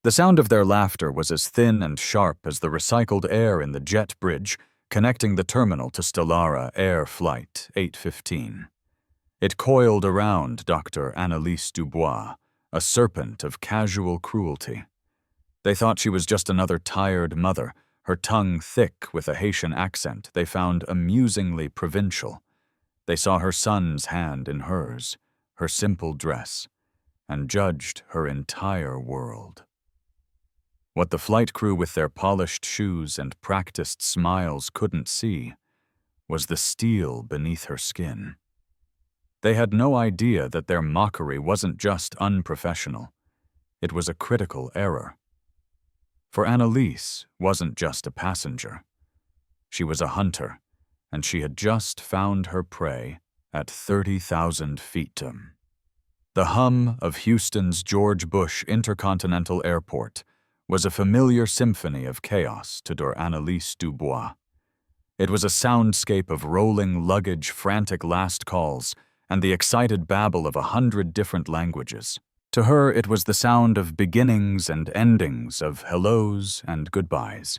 The sound of their laughter was as thin and sharp as the recycled air in the jet bridge connecting the terminal to Stellara Air Flight 815. It coiled around Dr. Annalise Dubois, a serpent of casual cruelty. They thought she was just another tired mother, her tongue thick with a Haitian accent they found amusingly provincial. They saw her son's hand in hers, her simple dress, and judged her entire world. What the flight crew with their polished shoes and practiced smiles couldn't see was the steel beneath her skin. They had no idea that their mockery wasn't just unprofessional, it was a critical error. For Annalise wasn't just a passenger. She was a hunter, and she had just found her prey at 30,000 feet. The hum of Houston's George Bush Intercontinental Airport was a familiar symphony of chaos to Annalise Dubois. It was a soundscape of rolling luggage, frantic last calls, and the excited babble of 100 different languages. To her, it was the sound of beginnings and endings, of hellos and goodbyes.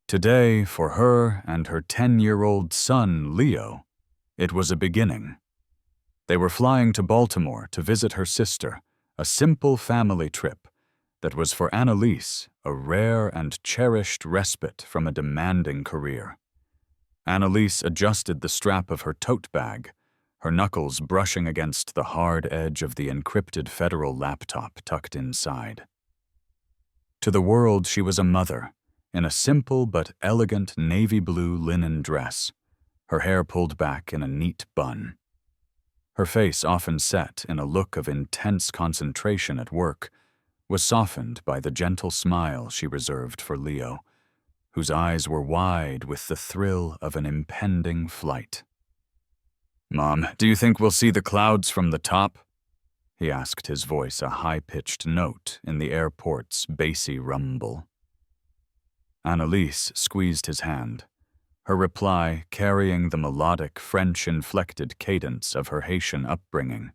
Today, for her and her 10-year-old son, Leo, it was a beginning. They were flying to Baltimore to visit her sister, a simple family trip that was for Annalise a rare and cherished respite from a demanding career. Annalise adjusted the strap of her tote bag, her knuckles brushing against the hard edge of the encrypted federal laptop tucked inside. To the world, she was a mother, in a simple but elegant navy blue linen dress, her hair pulled back in a neat bun. Her face, often set in a look of intense concentration at work, was softened by the gentle smile she reserved for Leo, whose eyes were wide with the thrill of an impending flight. "Mom, do you think we'll see the clouds from the top?" he asked, his voice a high-pitched note in the airport's bassy rumble. Annalise squeezed his hand, her reply carrying the melodic French-inflected cadence of her Haitian upbringing.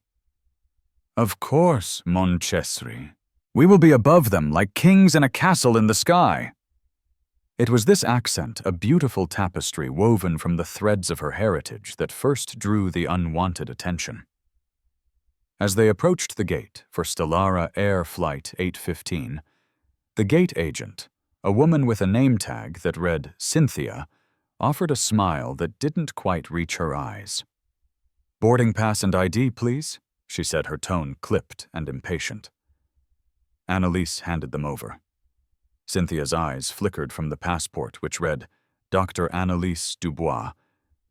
"Of course, mon chéri. We will be above them like kings in a castle in the sky." It was this accent, a beautiful tapestry woven from the threads of her heritage, that first drew the unwanted attention. As they approached the gate for Stellara Air Flight 815, the gate agent, a woman with a name tag that read Cynthia, offered a smile that didn't quite reach her eyes. "Boarding pass and ID, please," she said, her tone clipped and impatient. Annalise handed them over. Cynthia's eyes flickered from the passport, which read Dr. Annalise Dubois,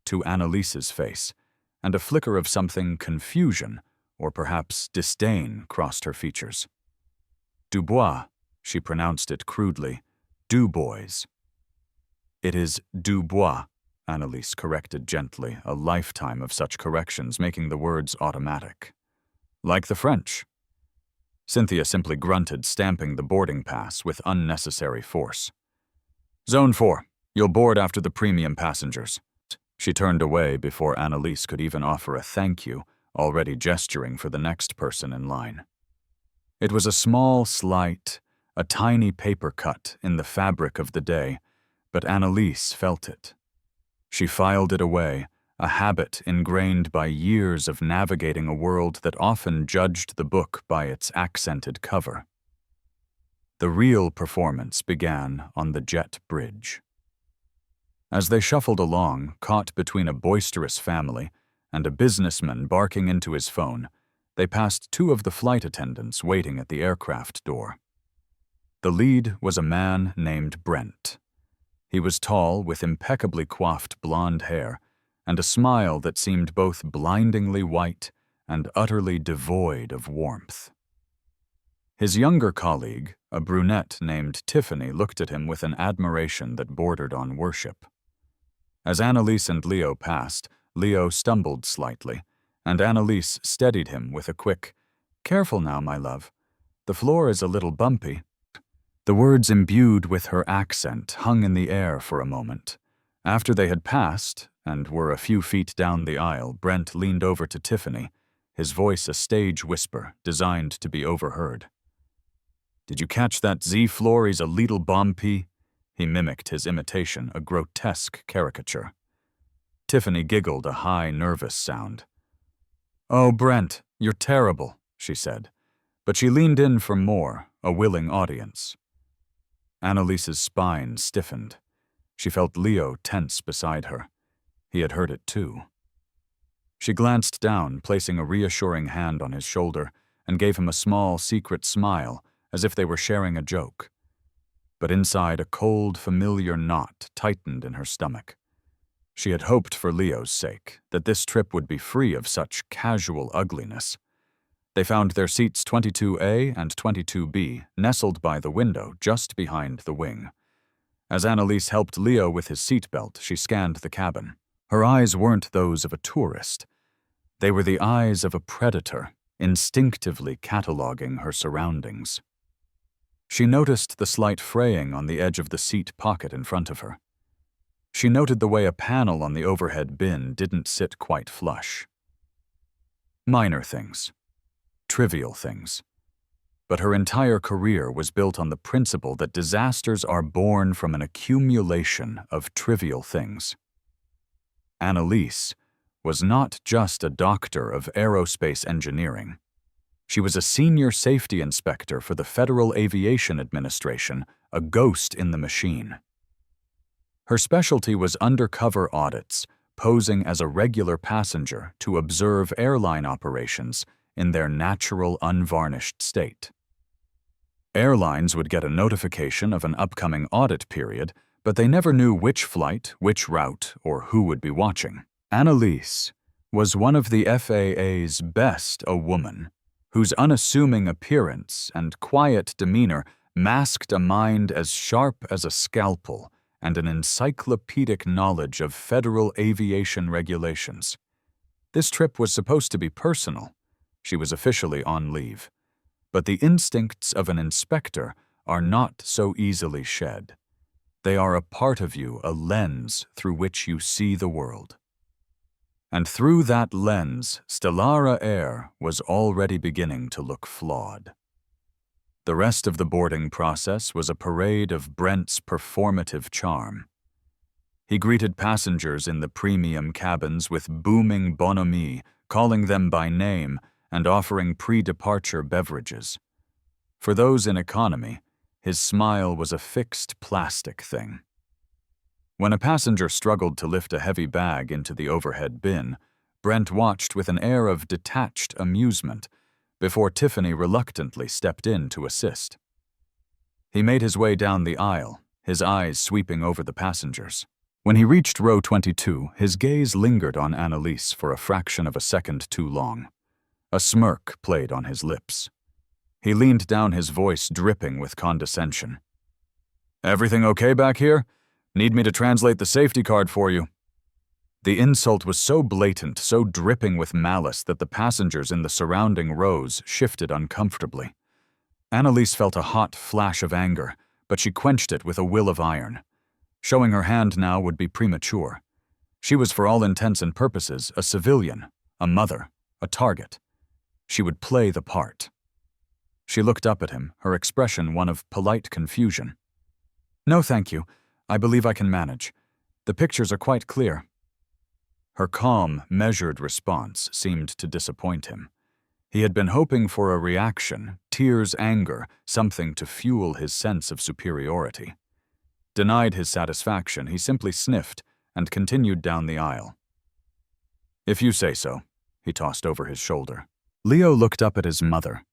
to Annalise's face, and a flicker of something confusion, or perhaps disdain, crossed her features. "Dubois," she pronounced it crudely, "Dubois." "It is Dubois," Annalise corrected gently, a lifetime of such corrections making the words automatic. "Like the French." Cynthia simply grunted, stamping the boarding pass with unnecessary force. "Zone 4, you'll board after the premium passengers." She turned away before Annalise could even offer a thank you, already gesturing for the next person in line. It was a small slight, a tiny paper cut in the fabric of the day, but Annalise felt it. She filed it away, a habit ingrained by years of navigating a world that often judged the book by its accented cover. The real performance began on the jet bridge. As they shuffled along, caught between a boisterous family and a businessman barking into his phone, they passed two of the flight attendants waiting at the aircraft door. The lead was a man named Brent. He was tall, with impeccably coiffed blonde hair, and a smile that seemed both blindingly white and utterly devoid of warmth. His younger colleague, a brunette named Tiffany, looked at him with an admiration that bordered on worship. As Annalise and Leo passed, Leo stumbled slightly, and Annalise steadied him with a quick, "Careful now, my love. The floor is a little bumpy." The words imbued with her accent hung in the air for a moment. After they had passed, and were a few feet down the aisle, Brent leaned over to Tiffany, his voice a stage whisper designed to be overheard. Did you catch that Z-floor? He's a leetle bombpy? He mimicked his imitation, a grotesque caricature. Tiffany giggled a high, nervous sound. Oh, Brent, you're terrible, she said, but she leaned in for more, a willing audience. Annalise's spine stiffened. She felt Leo tense beside her. He had heard it too. She glanced down, placing a reassuring hand on his shoulder, and gave him a small, secret smile, as if they were sharing a joke. But inside, a cold, familiar knot tightened in her stomach. She had hoped for Leo's sake that this trip would be free of such casual ugliness. They found their seats 22A and 22B nestled by the window just behind the wing. As Annalise helped Leo with his seatbelt, she scanned the cabin. Her eyes weren't those of a tourist. They were the eyes of a predator, instinctively cataloging her surroundings. She noticed the slight fraying on the edge of the seat pocket in front of her. She noted the way a panel on the overhead bin didn't sit quite flush. Minor things. Trivial things. But her entire career was built on the principle that disasters are born from an accumulation of trivial things. Annalise was not just a doctor of aerospace engineering. She was a senior safety inspector for the Federal Aviation Administration, a ghost in the machine. Her specialty was undercover audits, posing as a regular passenger to observe airline operations in their natural, unvarnished state. Airlines would get a notification of an upcoming audit period, but they never knew which flight, which route, or who would be watching. Annalise was one of the FAA's best a woman, whose unassuming appearance and quiet demeanor masked a mind as sharp as a scalpel and an encyclopedic knowledge of federal aviation regulations. This trip was supposed to be personal. She was officially on leave. But the instincts of an inspector are not so easily shed. They are a part of you, a lens through which you see the world. And through that lens, Stellara Air was already beginning to look flawed. The rest of the boarding process was a parade of Brent's performative charm. He greeted passengers in the premium cabins with booming bonhomie, calling them by name and offering pre-departure beverages. For those in economy, his smile was a fixed plastic thing. When a passenger struggled to lift a heavy bag into the overhead bin, Brent watched with an air of detached amusement before Tiffany reluctantly stepped in to assist. He made his way down the aisle, his eyes sweeping over the passengers. When he reached row 22, his gaze lingered on Annalise for a fraction of a second too long. A smirk played on his lips. He leaned down, his voice dripping with condescension. "Everything okay back here? Need me to translate the safety card for you?" The insult was so blatant, so dripping with malice that the passengers in the surrounding rows shifted uncomfortably. Annalise felt a hot flash of anger, but she quenched it with a will of iron. Showing her hand now would be premature. She was, for all intents and purposes, a civilian, a mother, a target. She would play the part. She looked up at him, her expression one of polite confusion. "No, thank you. I believe I can manage. The pictures are quite clear." Her calm, measured response seemed to disappoint him. He had been hoping for a reaction, tears, anger, something to fuel his sense of superiority. Denied his satisfaction, he simply sniffed and continued down the aisle. "If you say so," he tossed over his shoulder. Leo looked up at his mother,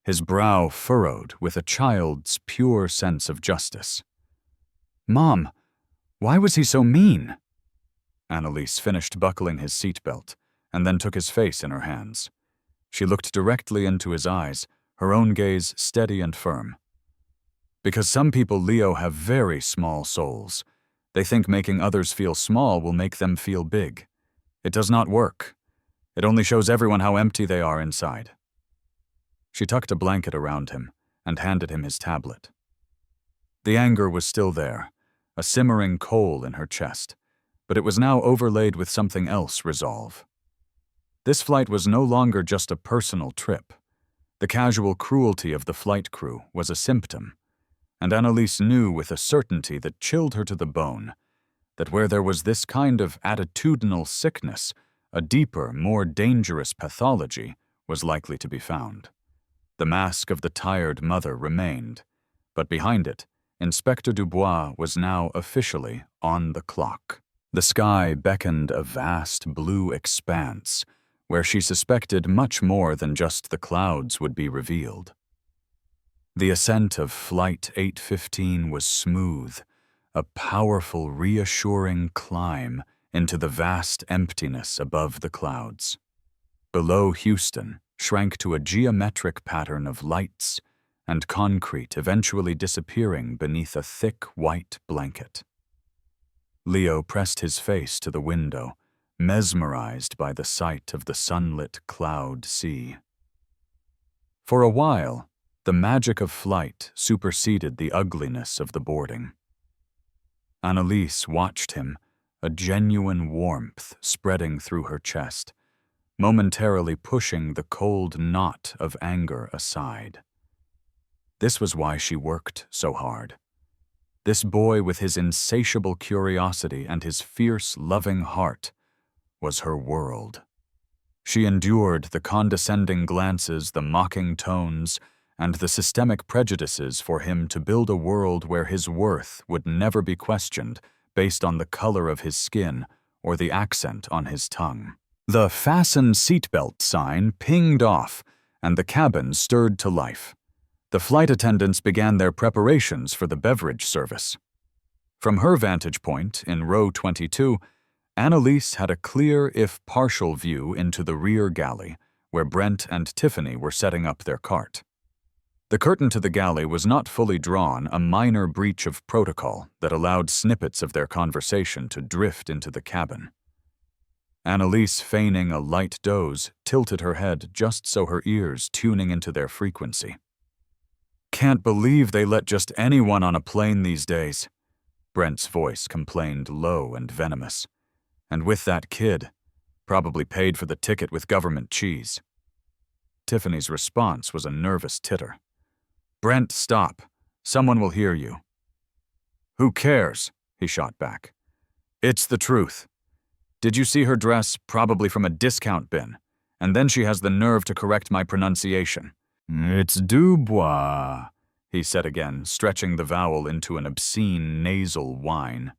his brow furrowed with a child's pure sense of justice. "Mom, why was he so mean?" Annalise finished buckling his seatbelt and then took his face in her hands. She looked directly into his eyes, her own gaze steady and firm. "Because some people, Leo, have very small souls. They think making others feel small will make them feel big. It does not work. It only shows everyone how empty they are inside." She tucked a blanket around him and handed him his tablet. The anger was still there, a simmering coal in her chest, but it was now overlaid with something else, resolve. This flight was no longer just a personal trip. The casual cruelty of the flight crew was a symptom, and Annalise knew with a certainty that chilled her to the bone that where there was this kind of attitudinal sickness, a deeper, more dangerous pathology was likely to be found. The mask of the tired mother remained, but behind it, Inspector Dubois was now officially on the clock. The sky beckoned a vast blue expanse, where she suspected much more than just the clouds would be revealed. The ascent of Flight 815 was smooth, a powerful, reassuring climb into the vast emptiness above the clouds. Below Houston shrank to a geometric pattern of lights and concrete eventually disappearing beneath a thick white blanket. Leo pressed his face to the window, mesmerized by the sight of the sunlit cloud sea. For a while, the magic of flight superseded the ugliness of the boarding. Annalise watched him, a genuine warmth spreading through her chest, momentarily pushing the cold knot of anger aside. This was why she worked so hard. This boy with his insatiable curiosity and his fierce, loving heart was her world. She endured the condescending glances, the mocking tones, and the systemic prejudices for him to build a world where his worth would never be questioned based on the color of his skin or the accent on his tongue. The "Fasten Seatbelt" sign pinged off, and the cabin stirred to life. The flight attendants began their preparations for the beverage service. From her vantage point in row 22, Annalise had a clear, if partial, view into the rear galley, where Brent and Tiffany were setting up their cart. The curtain to the galley was not fully drawn, a minor breach of protocol that allowed snippets of their conversation to drift into the cabin. Annalise, feigning a light doze, tilted her head just so her ears tuning into their frequency. "Can't believe they let just anyone on a plane these days," Brent's voice complained, low and venomous. "And with that kid, probably paid for the ticket with government cheese." Tiffany's response was a nervous titter. "Brent, stop. Someone will hear you." "Who cares?" he shot back. "It's the truth. Did you see her dress? Probably from a discount bin. And then she has the nerve to correct my pronunciation." "It's Dubois," he said again, stretching the vowel into an obscene nasal whine.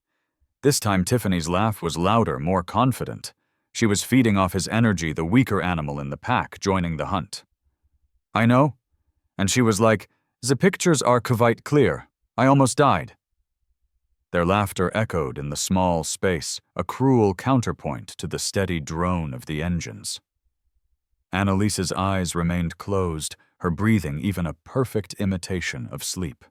This time Tiffany's laugh was louder, more confident. She was feeding off his energy, the weaker animal in the pack, joining the hunt. "I know." And she was like, "The pictures are quite clear. I almost died." Their laughter echoed in the small space, a cruel counterpoint to the steady drone of the engines. Annalise's eyes remained closed, her breathing even a perfect imitation of sleep.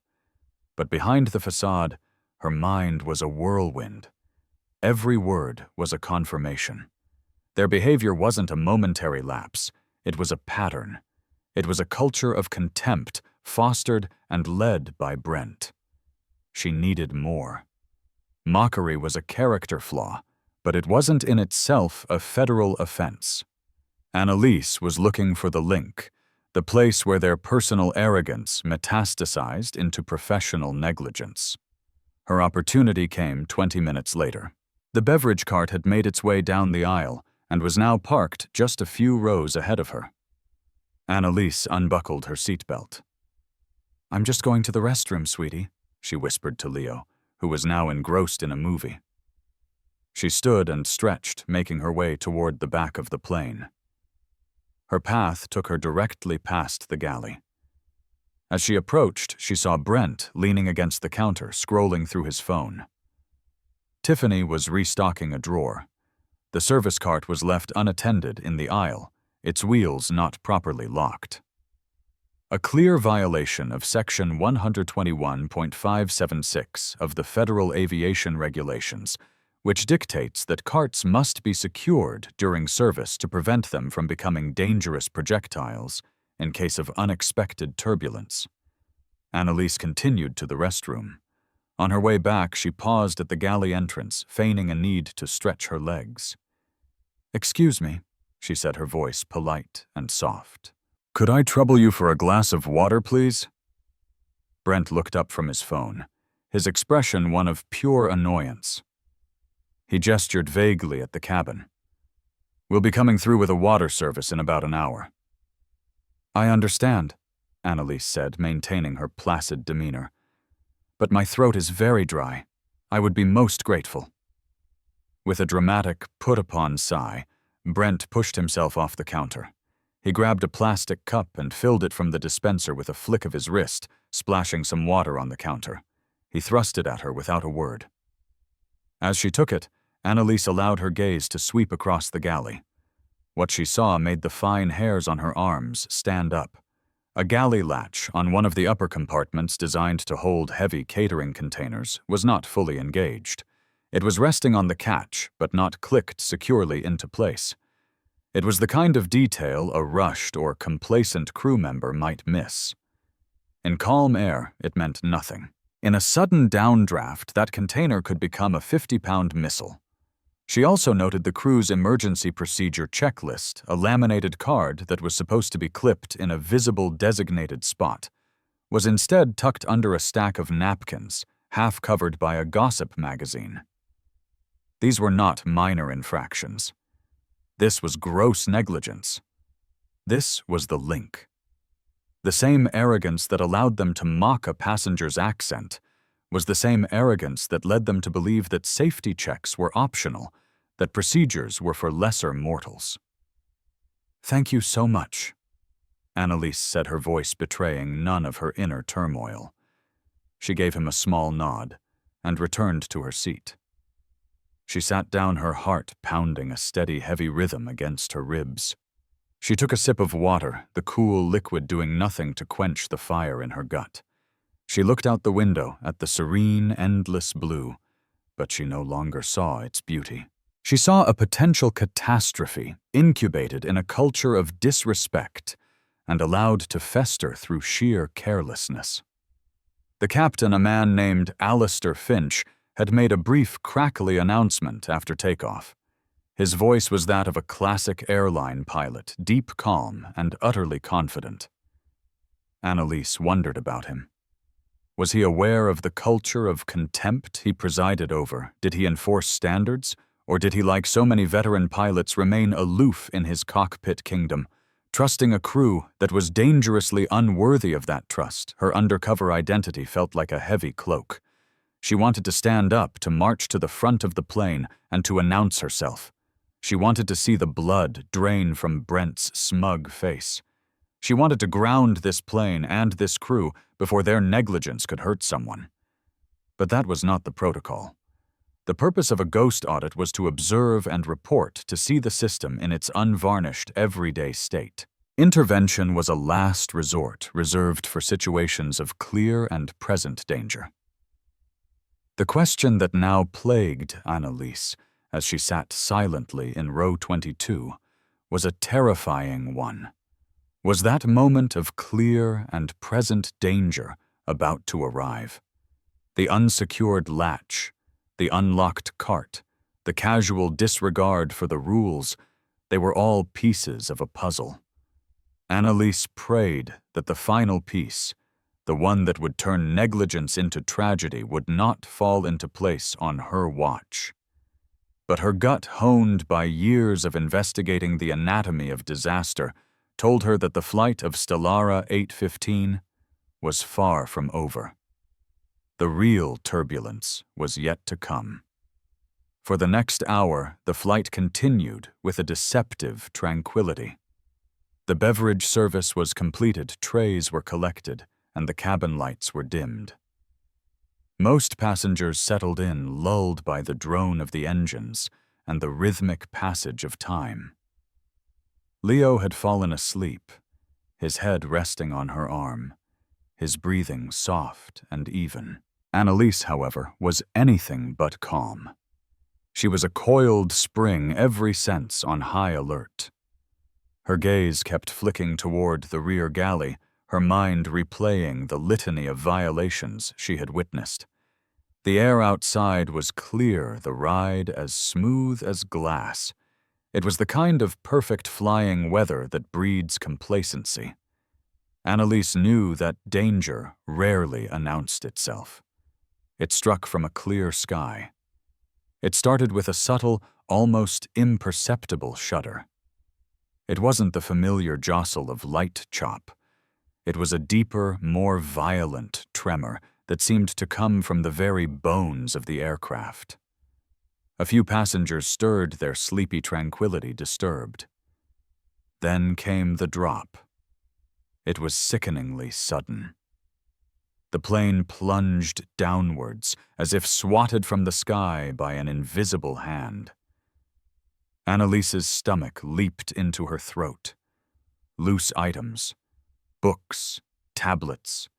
But behind the facade, her mind was a whirlwind. Every word was a confirmation. Their behavior wasn't a momentary lapse, it was a pattern. It was a culture of contempt, fostered and led by Brent. She needed more. Mockery was a character flaw, but it wasn't in itself a federal offense. Annalise was looking for the link, the place where their personal arrogance metastasized into professional negligence. Her opportunity came 20 minutes later. The beverage cart had made its way down the aisle and was now parked just a few rows ahead of her. Annalise unbuckled her seatbelt. "I'm just going to the restroom, sweetie," she whispered to Leo, who was now engrossed in a movie. She stood and stretched, making her way toward the back of the plane. Her path took her directly past the galley. As she approached, she saw Brent leaning against the counter, scrolling through his phone. Tiffany was restocking a drawer. The service cart was left unattended in the aisle, its wheels not properly locked. A clear violation of Section 121.576 of the Federal Aviation Regulations, which dictates that carts must be secured during service to prevent them from becoming dangerous projectiles in case of unexpected turbulence. Annalise continued to the restroom. On her way back, she paused at the galley entrance, feigning a need to stretch her legs. "Excuse me," she said, her voice polite and soft. Could I trouble you for a glass of water, please? Brent looked up from his phone, his expression one of pure annoyance. He gestured vaguely at the cabin. We'll be coming through with a water service in about an hour. I understand, Annalise said, maintaining her placid demeanor. But my throat is very dry. I would be most grateful. With a dramatic, put-upon sigh, Brent pushed himself off the counter. He grabbed a plastic cup and filled it from the dispenser with a flick of his wrist, splashing some water on the counter. He thrust it at her without a word. As she took it, Annalise allowed her gaze to sweep across the galley. What she saw made the fine hairs on her arms stand up. A galley latch on one of the upper compartments designed to hold heavy catering containers was not fully engaged. It was resting on the catch, but not clicked securely into place. It was the kind of detail a rushed or complacent crew member might miss. In calm air, it meant nothing. In a sudden downdraft, that container could become a 50-pound missile. She also noted the crew's emergency procedure checklist, a laminated card that was supposed to be clipped in a visible designated spot, was instead tucked under a stack of napkins, half covered by a gossip magazine. These were not minor infractions. This was gross negligence. This was the link. The same arrogance that allowed them to mock a passenger's accent was the same arrogance that led them to believe that safety checks were optional, that procedures were for lesser mortals. Thank you so much, Annalise said, her voice betraying none of her inner turmoil. She gave him a small nod and returned to her seat. She sat down, her heart pounding a steady, heavy rhythm against her ribs. She took a sip of water, the cool liquid doing nothing to quench the fire in her gut. She looked out the window at the serene, endless blue, but she no longer saw its beauty. She saw a potential catastrophe incubated in a culture of disrespect and allowed to fester through sheer carelessness. The captain, a man named Alistair Finch, had made a brief, crackly announcement after takeoff. His voice was that of a classic airline pilot, deep calm and utterly confident. Annalise wondered about him. Was he aware of the culture of contempt he presided over? Did he enforce standards? Or did he, like so many veteran pilots, remain aloof in his cockpit kingdom, trusting a crew that was dangerously unworthy of that trust? Her undercover identity felt like a heavy cloak. She wanted to stand up, to march to the front of the plane, and to announce herself. She wanted to see the blood drain from Brent's smug face. She wanted to ground this plane and this crew before their negligence could hurt someone. But that was not the protocol. The purpose of a ghost audit was to observe and report, to see the system in its unvarnished, everyday state. Intervention was a last resort reserved for situations of clear and present danger. The question that now plagued Annalise, as she sat silently in row 22, was a terrifying one. Was that moment of clear and present danger about to arrive? The unsecured latch, the unlocked cart, the casual disregard for the rules, they were all pieces of a puzzle. Annalise prayed that the final piece, the one that would turn negligence into tragedy, would not fall into place on her watch. But her gut, honed by years of investigating the anatomy of disaster, told her that the flight of Stellara 815 was far from over. The real turbulence was yet to come. For the next hour, the flight continued with a deceptive tranquility. The beverage service was completed, trays were collected, and the cabin lights were dimmed. Most passengers settled in, lulled by the drone of the engines and the rhythmic passage of time. Leo had fallen asleep, his head resting on her arm, his breathing soft and even. Annalise, however, was anything but calm. She was a coiled spring, every sense on high alert. Her gaze kept flicking toward the rear galley, her mind replaying the litany of violations she had witnessed. The air outside was clear, the ride as smooth as glass. It was the kind of perfect flying weather that breeds complacency. Annalise knew that danger rarely announced itself. It struck from a clear sky. It started with a subtle, almost imperceptible shudder. It wasn't the familiar jostle of light chop. It was a deeper, more violent tremor that seemed to come from the very bones of the aircraft. A few passengers stirred, their sleepy tranquility disturbed. Then came the drop. It was sickeningly sudden. The plane plunged downwards, as if swatted from the sky by an invisible hand. Annalise's stomach leaped into her throat. Loose items, books, tablets,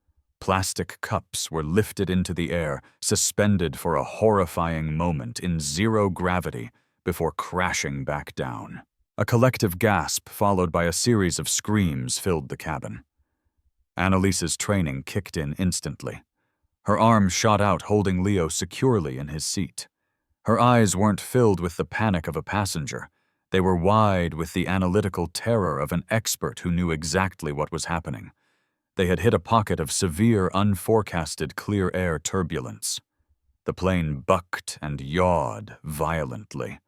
plastic cups were lifted into the air, suspended for a horrifying moment in zero gravity before crashing back down. A collective gasp followed by a series of screams filled the cabin. Annalise's training kicked in instantly. Her arms shot out, holding Leo securely in his seat. Her eyes weren't filled with the panic of a passenger. They were wide with the analytical terror of an expert who knew exactly what was happening. They had hit a pocket of severe, unforecasted clear air turbulence. The plane bucked and yawed violently.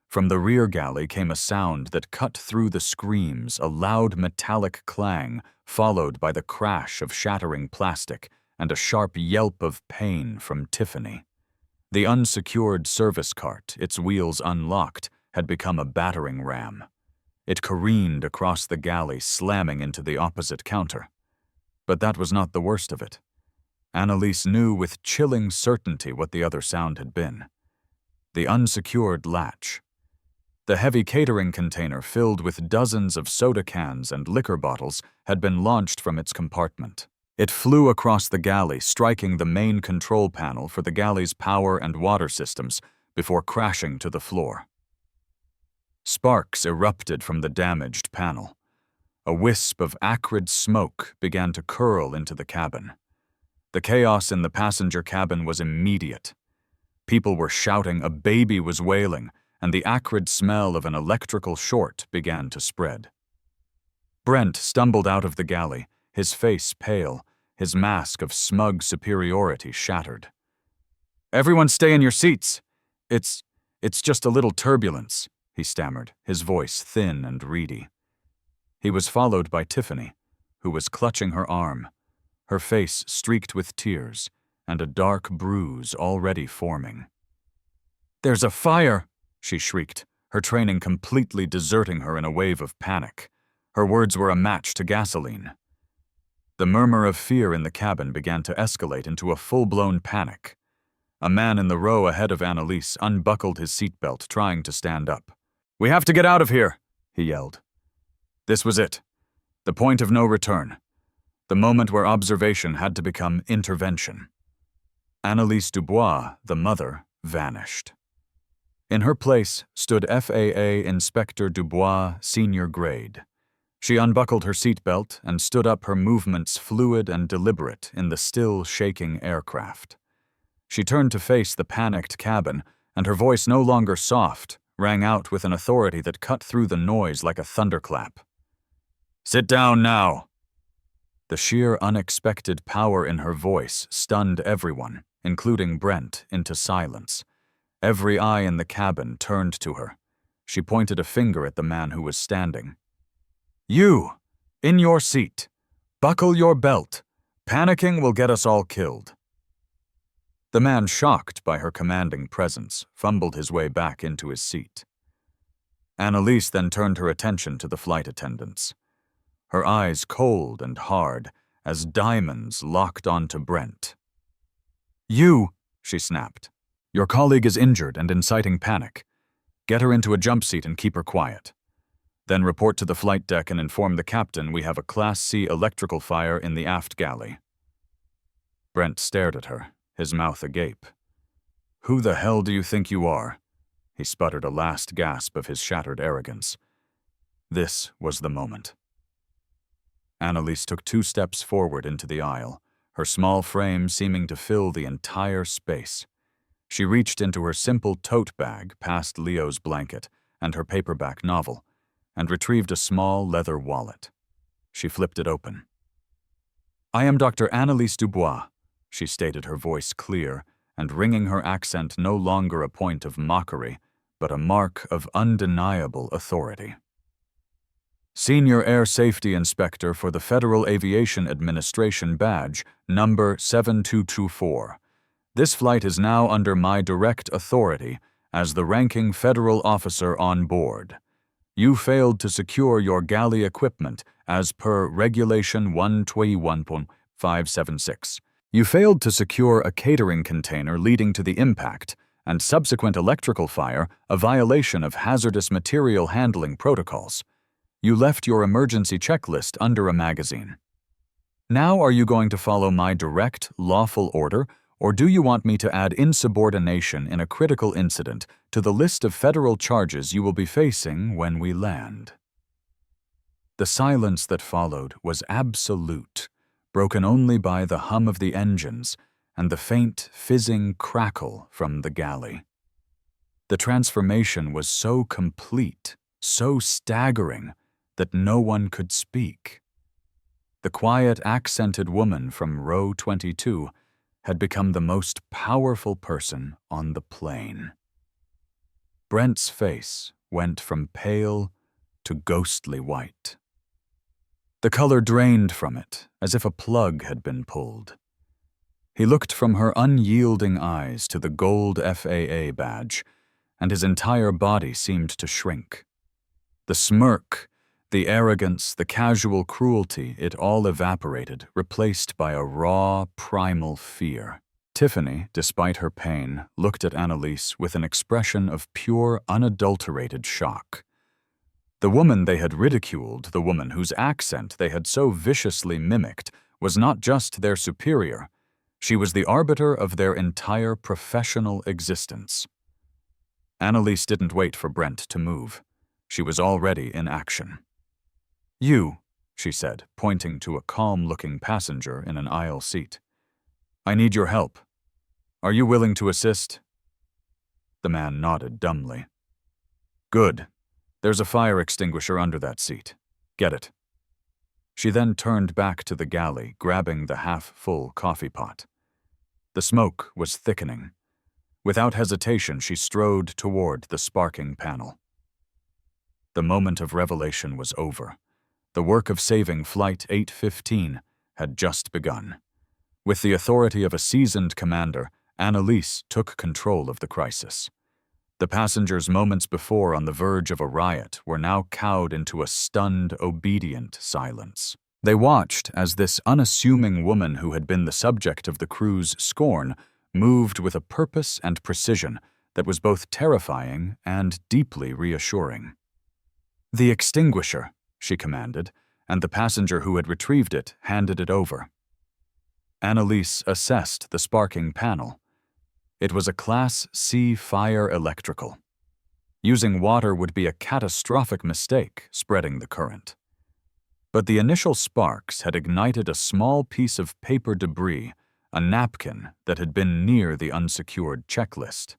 From the rear galley came a sound that cut through the screams, a loud metallic clang, followed by the crash of shattering plastic and a sharp yelp of pain from Tiffany. The unsecured service cart, its wheels unlocked, had become a battering ram. It careened across the galley, slamming into the opposite counter. But that was not the worst of it. Annalise knew with chilling certainty what the other sound had been. The unsecured latch. The heavy catering container filled with dozens of soda cans and liquor bottles had been launched from its compartment. It flew across the galley, striking the main control panel for the galley's power and water systems before crashing to the floor. Sparks erupted from the damaged panel. A wisp of acrid smoke began to curl into the cabin. The chaos in the passenger cabin was immediate. People were shouting, a baby was wailing, and the acrid smell of an electrical short began to spread. Brent stumbled out of the galley, his face pale, his mask of smug superiority shattered. "Everyone stay in your seats. It's just a little turbulence," he stammered, his voice thin and reedy. He was followed by Tiffany, who was clutching her arm, her face streaked with tears and a dark bruise already forming. "There's a fire!" she shrieked, her training completely deserting her in a wave of panic. Her words were a match to gasoline. The murmur of fear in the cabin began to escalate into a full-blown panic. A man in the row ahead of Annalise unbuckled his seatbelt, trying to stand up. "We have to get out of here," he yelled. This was it. The point of no return. The moment where observation had to become intervention. Annalise Dubois, the mother, vanished. In her place stood FAA Inspector Dubois, senior grade. She unbuckled her seatbelt and stood up, her movements fluid and deliberate in the still shaking aircraft. She turned to face the panicked cabin, and her voice, no longer soft, rang out with an authority that cut through the noise like a thunderclap. "Sit down now." The sheer unexpected power in her voice stunned everyone, including Brent, into silence. Every eye in the cabin turned to her. She pointed a finger at the man who was standing. "You, in your seat. Buckle your belt. Panicking will get us all killed." The man, shocked by her commanding presence, fumbled his way back into his seat. Annalise then turned her attention to the flight attendants. Her eyes cold and hard, as diamonds locked onto Brent. "You," she snapped. "Your colleague is injured and inciting panic. Get her into a jump seat and keep her quiet. Then report to the flight deck and inform the captain we have a Class C electrical fire in the aft galley." Brent stared at her, his mouth agape. "Who the hell do you think you are?" He sputtered a last gasp of his shattered arrogance. This was the moment. Annalise took 2 steps forward into the aisle, her small frame seeming to fill the entire space. She reached into her simple tote bag past Leo's blanket and her paperback novel, and retrieved a small leather wallet. She flipped it open. I am Dr. Annalise Dubois, she stated, her voice clear and ringing, her accent no longer a point of mockery, but a mark of undeniable authority. Senior Air Safety Inspector for the Federal Aviation Administration badge, number 7224. This flight is now under my direct authority as the ranking federal officer on board. You failed to secure your galley equipment as per Regulation 121.576. You failed to secure a catering container leading to the impact and subsequent electrical fire, a violation of hazardous material handling protocols. You left your emergency checklist under a magazine. Now are you going to follow my direct, lawful order, or do you want me to add insubordination in a critical incident to the list of federal charges you will be facing when we land? The silence that followed was absolute, broken only by the hum of the engines and the faint, fizzing crackle from the galley. The transformation was so complete, so staggering, that no one could speak. The quiet, accented woman from row 22 had become the most powerful person on the plane. Brent's face went from pale to ghostly white. The color drained from it, as if a plug had been pulled. He looked from her unyielding eyes to the gold FAA badge, and his entire body seemed to shrink. The smirk, the arrogance, the casual cruelty, it all evaporated, replaced by a raw, primal fear. Tiffany, despite her pain, looked at Annalise with an expression of pure, unadulterated shock. The woman they had ridiculed, the woman whose accent they had so viciously mimicked, was not just their superior. She was the arbiter of their entire professional existence. Annalise didn't wait for Brent to move. She was already in action. You, she said, pointing to a calm-looking passenger in an aisle seat. I need your help. Are you willing to assist? The man nodded dumbly. Good. There's a fire extinguisher under that seat. Get it. She then turned back to the galley, grabbing the half-full coffee pot. The smoke was thickening. Without hesitation, she strode toward the sparking panel. The moment of revelation was over. The work of saving Flight 815 had just begun. With the authority of a seasoned commander, Annalise took control of the crisis. The passengers moments before on the verge of a riot were now cowed into a stunned, obedient silence. They watched as this unassuming woman who had been the subject of the crew's scorn moved with a purpose and precision that was both terrifying and deeply reassuring. The extinguisher, she commanded, and the passenger who had retrieved it handed it over. Annalise assessed the sparking panel. It was a Class C fire electrical. Using water would be a catastrophic mistake, spreading the current. But the initial sparks had ignited a small piece of paper debris, a napkin that had been near the unsecured checklist.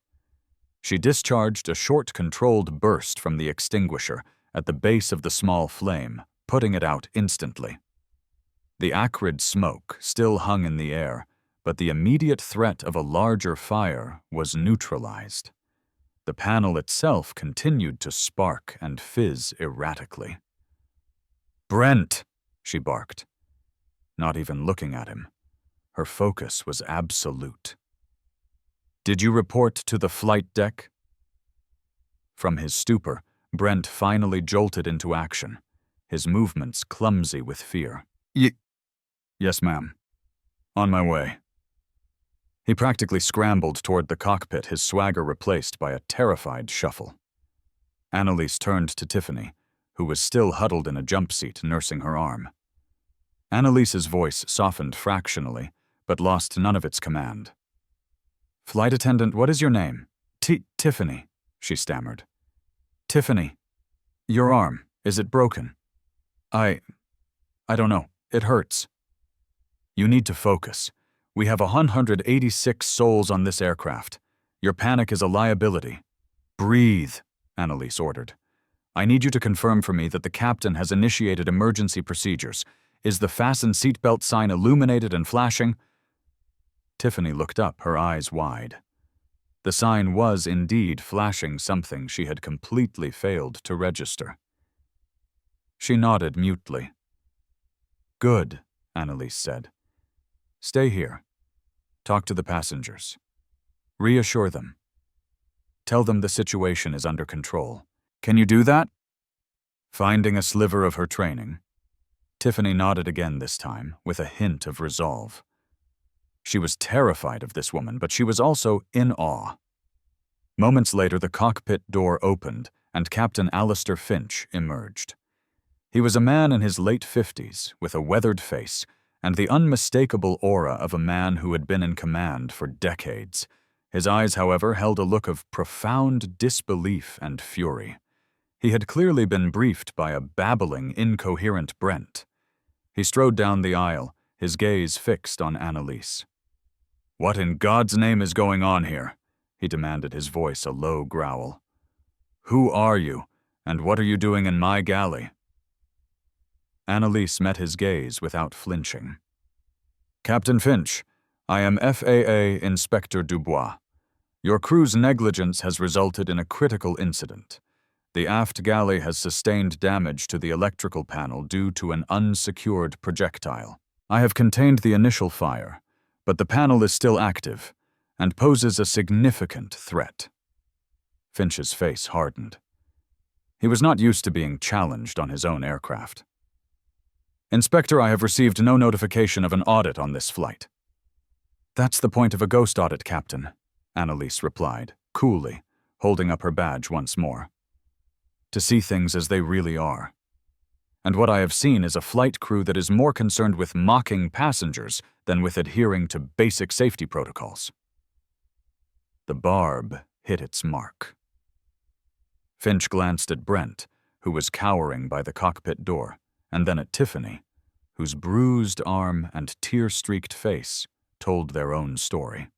She discharged a short, controlled burst from the extinguisher at the base of the small flame, putting it out instantly. The acrid smoke still hung in the air, but the immediate threat of a larger fire was neutralized. The panel itself continued to spark and fizz erratically. "Brent!" she barked. Not even looking at him. Her focus was absolute. "Did you report to the flight deck?" From his stupor, Brent finally jolted into action, his movements clumsy with fear. Yes, ma'am. On my way." He practically scrambled toward the cockpit, his swagger replaced by a terrified shuffle. Annalise turned to Tiffany, who was still huddled in a jump seat nursing her arm. Annalise's voice softened fractionally, but lost none of its command. "Flight attendant, what is your name?" Tiffany, she stammered. "Tiffany, your arm, is it broken?" I don't know. It hurts." "You need to focus. We have 186 souls on this aircraft. Your panic is a liability." "Breathe," Annalise ordered. "I need you to confirm for me that the captain has initiated emergency procedures. Is the fasten seatbelt sign illuminated and flashing? Tiffany looked up, her eyes wide. The sign was indeed flashing something she had completely failed to register. She nodded mutely. Good, Annalise said. Stay here. Talk to the passengers. Reassure them. Tell them the situation is under control. Can you do that? Finding a sliver of her training, Tiffany nodded again this time, with a hint of resolve. She was terrified of this woman, but she was also in awe. Moments later, the cockpit door opened, and Captain Alistair Finch emerged. He was a man in his late 50s, with a weathered face, and the unmistakable aura of a man who had been in command for decades. His eyes, however, held a look of profound disbelief and fury. He had clearly been briefed by a babbling, incoherent Brent. He strode down the aisle, his gaze fixed on Annalise. "What in God's name is going on here?" he demanded, his voice a low growl. "Who are you, and what are you doing in my galley?" Annalise met his gaze without flinching. "Captain Finch, I am FAA Inspector Dubois. Your crew's negligence has resulted in a critical incident. The aft galley has sustained damage to the electrical panel due to an unsecured projectile. I have contained the initial fire, but the panel is still active and poses a significant threat." Finch's face hardened. He was not used to being challenged on his own aircraft. "Inspector, I have received no notification of an audit on this flight." "That's the point of a ghost audit, Captain," Annalise replied, coolly, holding up her badge once more. "To see things as they really are. And what I have seen is a flight crew that is more concerned with mocking passengers than with adhering to basic safety protocols." The barb hit its mark. Finch glanced at Brent, who was cowering by the cockpit door, and then at Tiffany, whose bruised arm and tear-streaked face told their own story.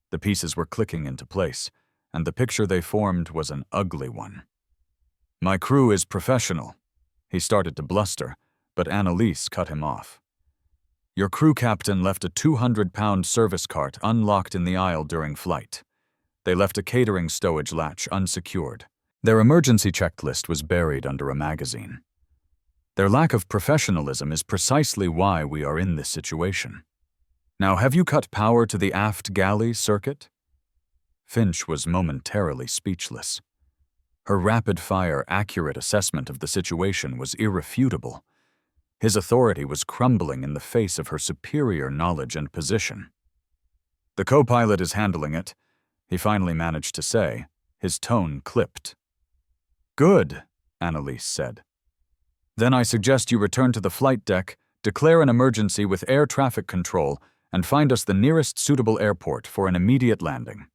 The pieces were clicking into place, and the picture they formed was an ugly one. "My crew is professional," he started to bluster, but Annalise cut him off. "Your crew captain left a 200-pound service cart unlocked in the aisle during flight. They left a catering stowage latch unsecured. Their emergency checklist was buried under a magazine. Their lack of professionalism is precisely why we are in this situation. Now, have you cut power to the aft galley circuit?" Finch was momentarily speechless. Her rapid-fire, accurate assessment of the situation was irrefutable. His authority was crumbling in the face of her superior knowledge and position. "The co-pilot is handling it," he finally managed to say, his tone clipped. "Good," Annalise said. "Then I suggest you return to the flight deck, declare an emergency with air traffic control, and find us the nearest suitable airport for an immediate landing.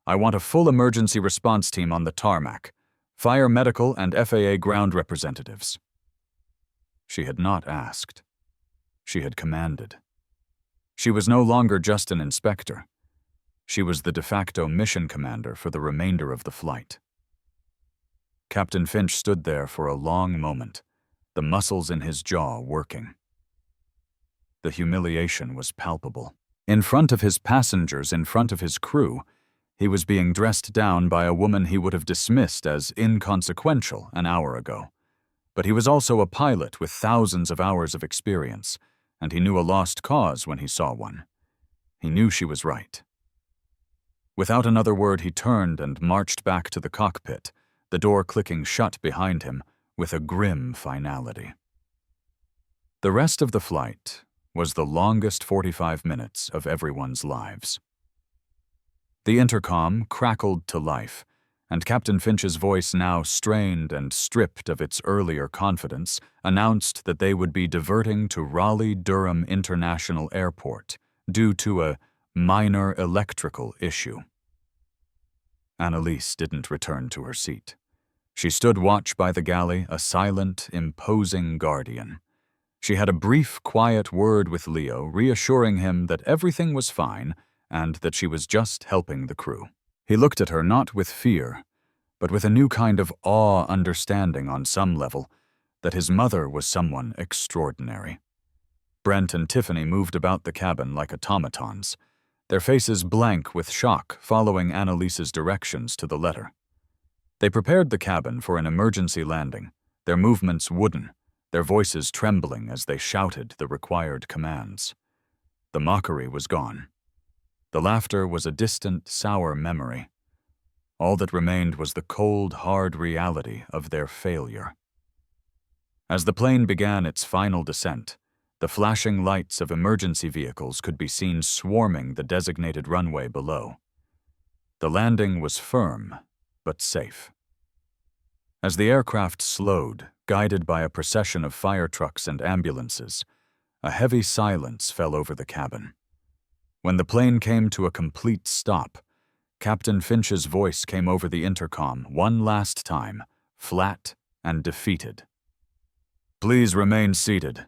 I want a full emergency response team on the tarmac. Fire medical and FAA ground representatives." She had not asked. She had commanded. She was no longer just an inspector. She was the de facto mission commander for the remainder of the flight. Captain Finch stood there for a long moment, the muscles in his jaw working. The humiliation was palpable. In front of his passengers, in front of his crew, he was being dressed down by a woman he would have dismissed as inconsequential an hour ago. But he was also a pilot with thousands of hours of experience, and he knew a lost cause when he saw one. He knew she was right. Without another word, he turned and marched back to the cockpit, the door clicking shut behind him with a grim finality. The rest of the flight was the longest 45 minutes of everyone's lives. The intercom crackled to life, and Captain Finch's voice, now strained and stripped of its earlier confidence, announced that they would be diverting to Raleigh-Durham International Airport due to a minor electrical issue. Annalise didn't return to her seat. She stood watch by the galley, a silent, imposing guardian. She had a brief, quiet word with Leo, reassuring him that everything was fine and that she was just helping the crew. He looked at her not with fear, but with a new kind of awe understanding on some level that his mother was someone extraordinary. Brent and Tiffany moved about the cabin like automatons, their faces blank with shock following Annalise's directions to the letter. They prepared the cabin for an emergency landing, their movements wooden, their voices trembling as they shouted the required commands. The mockery was gone. The laughter was a distant, sour memory. All that remained was the cold, hard reality of their failure. As the plane began its final descent, the flashing lights of emergency vehicles could be seen swarming the designated runway below. The landing was firm, but safe. As the aircraft slowed, guided by a procession of fire trucks and ambulances, a heavy silence fell over the cabin. When the plane came to a complete stop, Captain Finch's voice came over the intercom one last time, flat and defeated. "Please remain seated."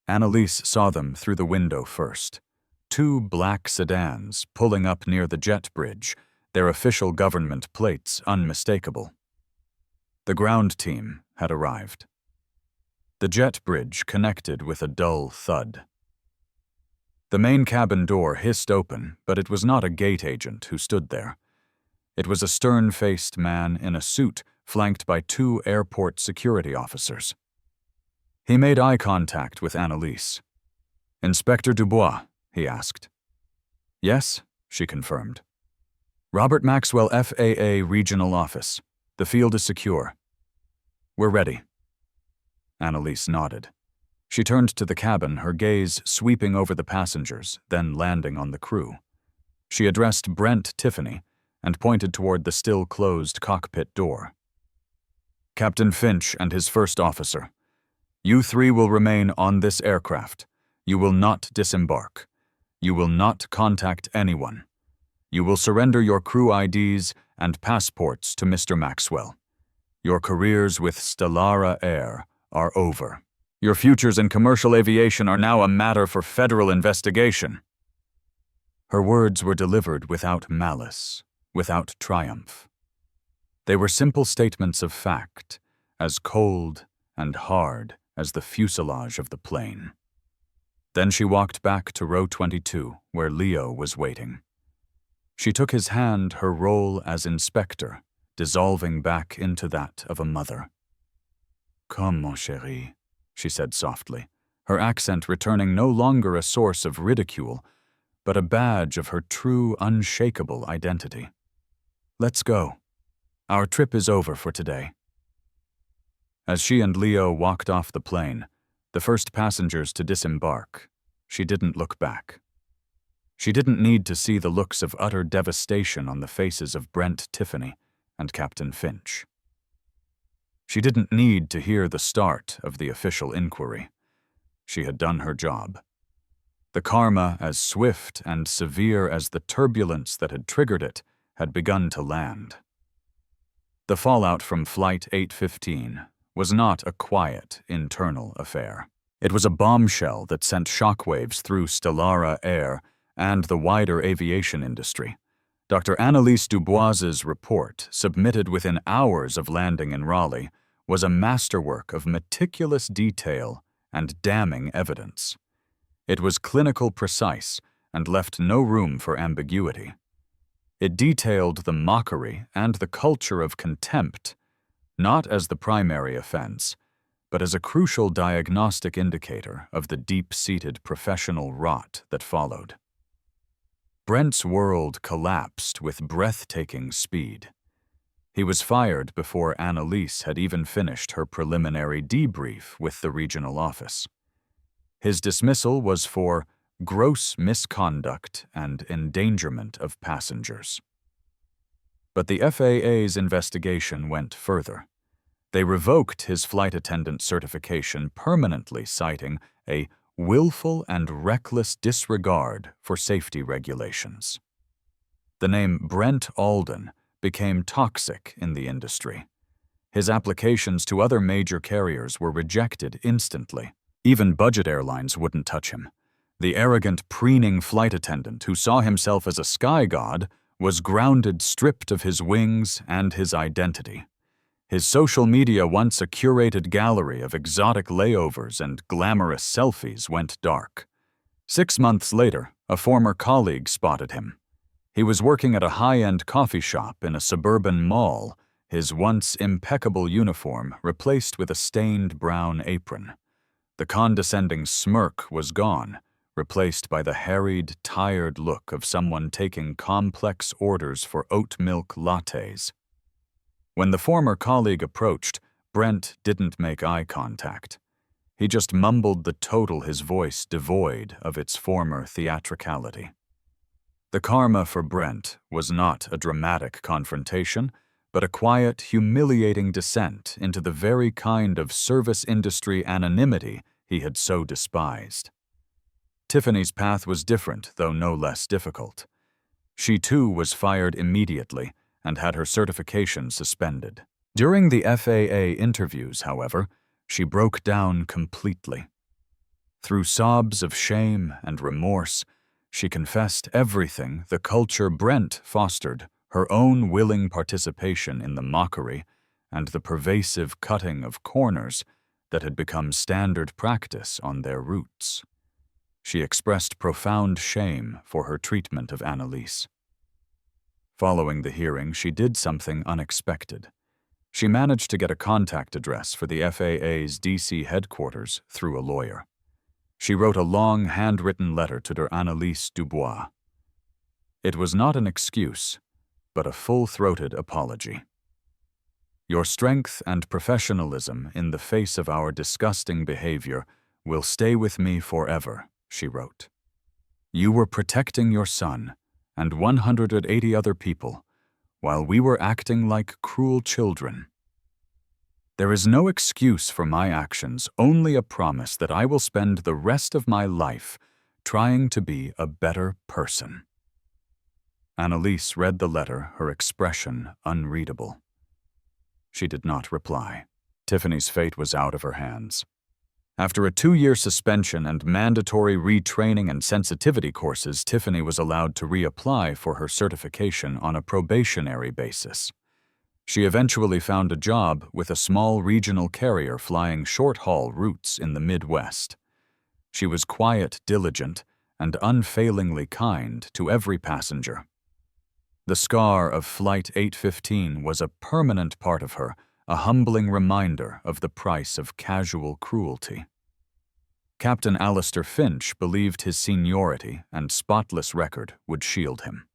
Annalise saw them through the window first. Two black sedans pulling up near the jet bridge, their official government plates unmistakable. The ground team had arrived. The jet bridge connected with a dull thud. The main cabin door hissed open, but it was not a gate agent who stood there. It was a stern-faced man in a suit flanked by two airport security officers. He made eye contact with Annalise. "Inspector Dubois?" he asked. "Yes," she confirmed. "Robert Maxwell, FAA Regional Office. The field is secure." "We're ready." Annalise nodded. She turned to the cabin, her gaze sweeping over the passengers, then landing on the crew. She addressed Brent Tiffany and pointed toward the still-closed cockpit door. "Captain Finch and his first officer. You three will remain on this aircraft. You will not disembark. You will not contact anyone. You will surrender your crew IDs and passports to Mr. Maxwell. Your careers with Stellara Air are over. Your futures in commercial aviation are now a matter for federal investigation." Her words were delivered without malice, without triumph. They were simple statements of fact, as cold and hard as the fuselage of the plane. Then she walked back to row 22, where Leo was waiting. She took his hand, her role as inspector, dissolving back into that of a mother. "Come, mon chéri," she said softly, her accent returning no longer a source of ridicule, but a badge of her true, unshakable identity. "Let's go. Our trip is over for today." As she and Leo walked off the plane, the first passengers to disembark, she didn't look back. She didn't need to see the looks of utter devastation on the faces of Brent Tiffany and Captain Finch. She didn't need to hear the start of the official inquiry. She had done her job. The karma, as swift and severe as the turbulence that had triggered it, had begun to land. The fallout from Flight 815 was not a quiet, internal affair. It was a bombshell that sent shockwaves through Stellara Air and the wider aviation industry. Dr. Annalise Dubois's report, submitted within hours of landing in Raleigh, was a masterwork of meticulous detail and damning evidence. It was clinical precise and left no room for ambiguity. It detailed the mockery and the culture of contempt, not as the primary offense, but as a crucial diagnostic indicator of the deep-seated professional rot that followed. Brent's world collapsed with breathtaking speed. He was fired before Annalise had even finished her preliminary debrief with the regional office. His dismissal was for gross misconduct and endangerment of passengers. But the FAA's investigation went further. They revoked his flight attendant certification permanently, citing a willful and reckless disregard for safety regulations. The name Brent Alden became toxic in the industry. His applications to other major carriers were rejected instantly. Even budget airlines wouldn't touch him. The arrogant, preening flight attendant who saw himself as a sky god was grounded, stripped of his wings and his identity. His social media, once a curated gallery of exotic layovers and glamorous selfies, went dark. 6 months later, a former colleague spotted him. He was working at a high-end coffee shop in a suburban mall, his once impeccable uniform replaced with a stained brown apron. The condescending smirk was gone, replaced by the harried, tired look of someone taking complex orders for oat milk lattes. When the former colleague approached, Brent didn't make eye contact. He just mumbled the total, his voice devoid of its former theatricality. The karma for Brent was not a dramatic confrontation, but a quiet, humiliating descent into the very kind of service industry anonymity he had so despised. Tiffany's path was different, though no less difficult. She too was fired immediately and had her certification suspended. During the FAA interviews, however, she broke down completely. Through sobs of shame and remorse, she confessed everything the culture Brent fostered, her own willing participation in the mockery and the pervasive cutting of corners that had become standard practice on their routes. She expressed profound shame for her treatment of Annalise. Following the hearing, she did something unexpected. She managed to get a contact address for the FAA's DC headquarters through a lawyer. She wrote a long, handwritten letter to Dr. Annalise Dubois. It was not an excuse, but a full-throated apology. Your strength and professionalism in the face of our disgusting behavior will stay with me forever, she wrote. You were protecting your son and 180 other people, while we were acting like cruel children. There is no excuse for my actions, only a promise that I will spend the rest of my life trying to be a better person. Annalise read the letter, her expression unreadable. She did not reply. Tiffany's fate was out of her hands. After a 2-year suspension and mandatory retraining and sensitivity courses, Tiffany was allowed to reapply for her certification on a probationary basis. She eventually found a job with a small regional carrier flying short-haul routes in the Midwest. She was quiet, diligent, and unfailingly kind to every passenger. The scar of Flight 815 was a permanent part of her, a humbling reminder of the price of casual cruelty. Captain Alistair Finch believed his seniority and spotless record would shield him.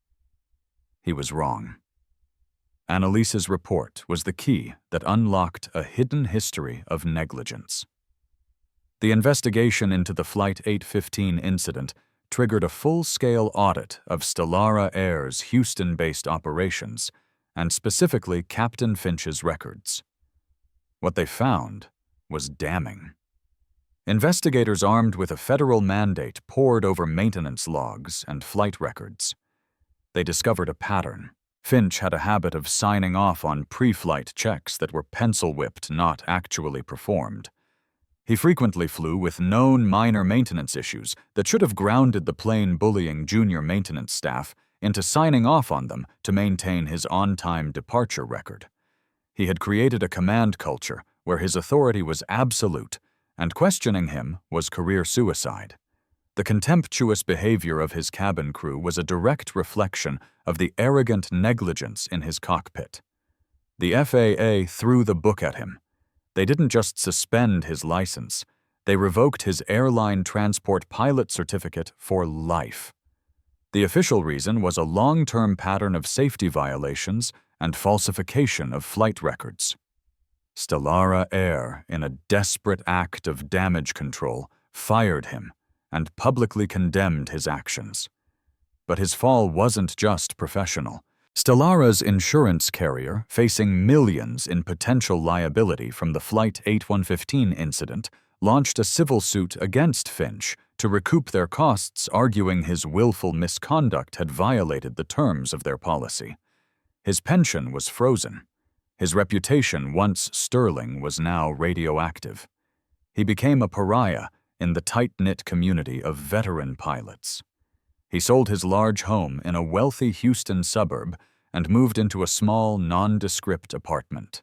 He was wrong. Annalise's report was the key that unlocked a hidden history of negligence. The investigation into the Flight 815 incident triggered a full-scale audit of Stellara Air's Houston-based operations, and specifically Captain Finch's records. What they found was damning. Investigators armed with a federal mandate pored over maintenance logs and flight records. They discovered a pattern. Finch had a habit of signing off on pre-flight checks that were pencil-whipped, not actually performed. He frequently flew with known minor maintenance issues that should have grounded the plane, bullying junior maintenance staff into signing off on them to maintain his on-time departure record. He had created a command culture where his authority was absolute, and questioning him was career suicide. The contemptuous behavior of his cabin crew was a direct reflection of the arrogant negligence in his cockpit. The FAA threw the book at him. They didn't just suspend his license, they revoked his airline transport pilot certificate for life. The official reason was a long-term pattern of safety violations and falsification of flight records. Stellara Air, in a desperate act of damage control, fired him and publicly condemned his actions. But his fall wasn't just professional. Stellara's insurance carrier, facing millions in potential liability from the Flight 8115 incident, launched a civil suit against Finch to recoup their costs, arguing his willful misconduct had violated the terms of their policy. His pension was frozen. His reputation, once sterling, was now radioactive. He became a pariah in the tight-knit community of veteran pilots. He sold his large home in a wealthy Houston suburb and moved into a small, nondescript apartment.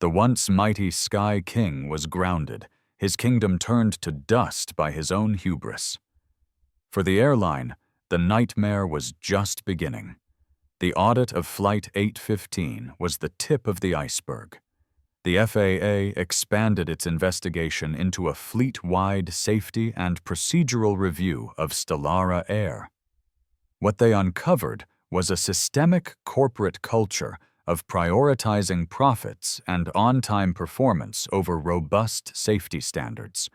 The once mighty Sky King was grounded, his kingdom turned to dust by his own hubris. For the airline, the nightmare was just beginning. The audit of Flight 815 was the tip of the iceberg. The FAA expanded its investigation into a fleet-wide safety and procedural review of Stellara Air. What they uncovered was a systemic corporate culture of prioritizing profits and on-time performance over robust safety standards.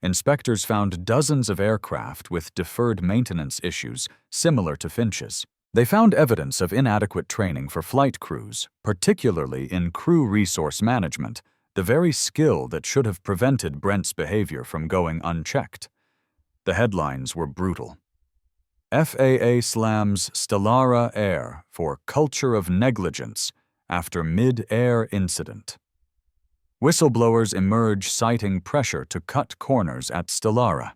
Inspectors found dozens of aircraft with deferred maintenance issues similar to Finch's. They found evidence of inadequate training for flight crews, particularly in crew resource management, the very skill that should have prevented Brent's behavior from going unchecked. The headlines were brutal. FAA slams Stellara Air for culture of negligence after mid-air incident. Whistleblowers emerge citing pressure to cut corners at Stellara.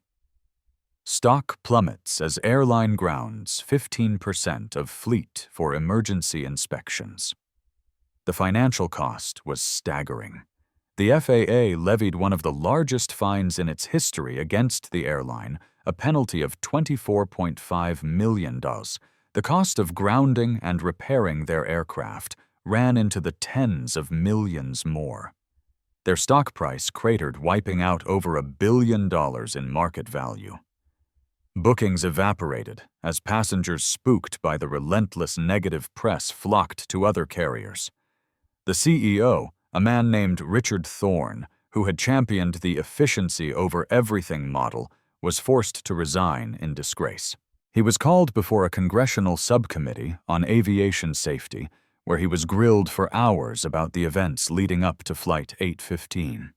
Stock plummets as airline grounds 15% of fleet for emergency inspections. The financial cost was staggering. The FAA levied one of the largest fines in its history against the airline, a penalty of $24.5 million. The cost of grounding and repairing their aircraft ran into the tens of millions more. Their stock price cratered, wiping out over $1 billion in market value. Bookings evaporated as passengers spooked by the relentless negative press flocked to other carriers. The CEO, a man named Richard Thorne, who had championed the efficiency over everything model, was forced to resign in disgrace. He was called before a congressional subcommittee on aviation safety, where he was grilled for hours about the events leading up to Flight 815.